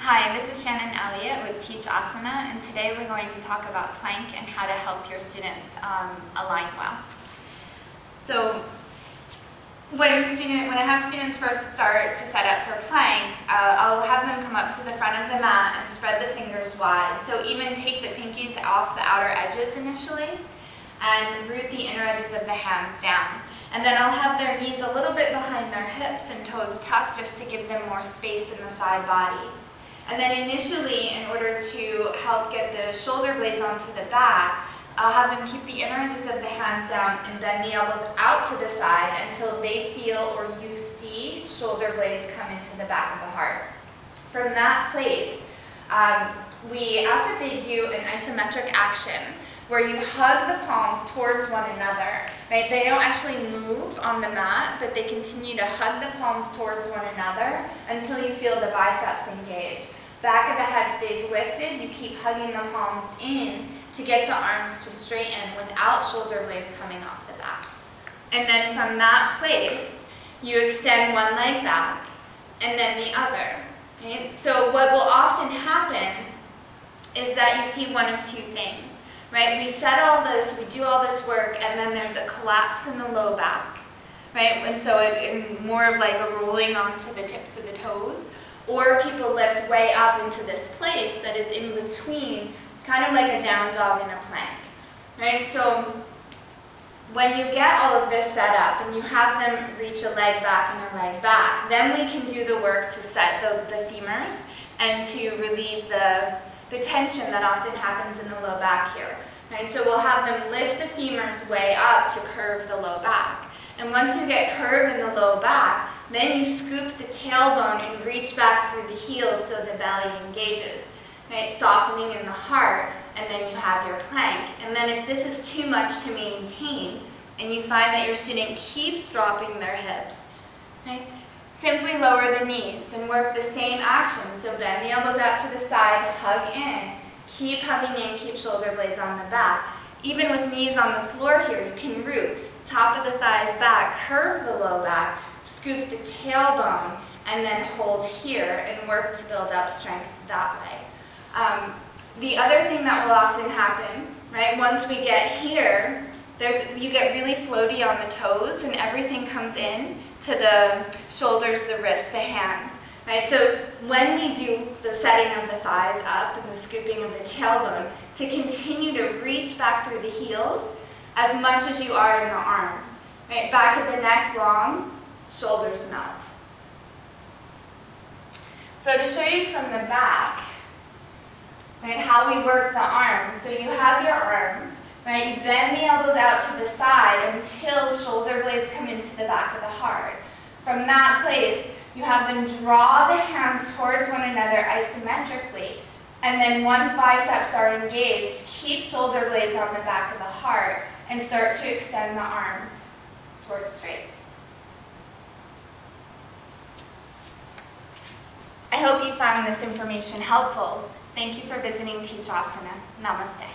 Hi, this is Shannon Elliott with Teach Asana, and today we're going to talk about plank and how to help your students align well. So when I have students first start to set up for plank, I'll have them come up to the front of the mat and spread the fingers wide. So even take the pinkies off the outer edges initially and root the inner edges of the hands down. And then I'll have their knees a little bit behind their hips and toes tucked just to give them more space in the side body. And then initially, in order to help get the shoulder blades onto the back, I'll have them keep the inner edges of the hands down and bend the elbows out to the side until they feel or you see shoulder blades come into the back of the heart. From that place, we ask that they do an isometric action where you hug the palms towards one another, right? They don't actually move on the mat, but they continue to hug the palms towards one another until you feel the biceps engage. Back of the head stays lifted. You keep hugging the palms in to get the arms to straighten without shoulder blades coming off the back. And then from that place, you extend one leg back and then the other. Right? So what will often happen is that you see one of two things. Right, we set all this, we do all this work, and then there's a collapse in the low back, right? And so more of like a rolling onto the tips of the toes, or people lift way up into this place that is in between, kind of like a down dog and a plank, right? So when you get all of this set up and you have them reach a leg back and a leg back, then we can do the work to set the femurs and to relieve the tension that often happens in the low back here. Right? So we'll have them lift the femurs way up to curve the low back. And once you get curve in the low back, then you scoop the tailbone and reach back through the heels so the belly engages. Right? Softening in the heart, and then you have your plank. And then if this is too much to maintain, and you find that your student keeps dropping their hips, right? Simply lower the knees and work the same action. So bend the elbows out to the side, hug in, keep hugging in, keep shoulder blades on the back. Even with knees on the floor here, you can root. Top of the thighs back, curve the low back, scoop the tailbone, and then hold here and work to build up strength that way. The other thing that will often happen, right, once we get here, you get really floaty on the toes and everything comes in to the shoulders, the wrists, the hands, right? So when we do the setting of the thighs up and the scooping of the tailbone, to continue to reach back through the heels as much as you are in the arms, right? Back of the neck long, shoulders melt. So to show you from the back, right, how we work the arms. So you have your arms, right? You bend the elbows out to the side until shoulder blades come into the back of the heart. From that place, you have them draw the hands towards one another isometrically. And then once biceps are engaged, keep shoulder blades on the back of the heart and start to extend the arms towards straight. I hope you found this information helpful. Thank you for visiting Teach Asana. Namaste.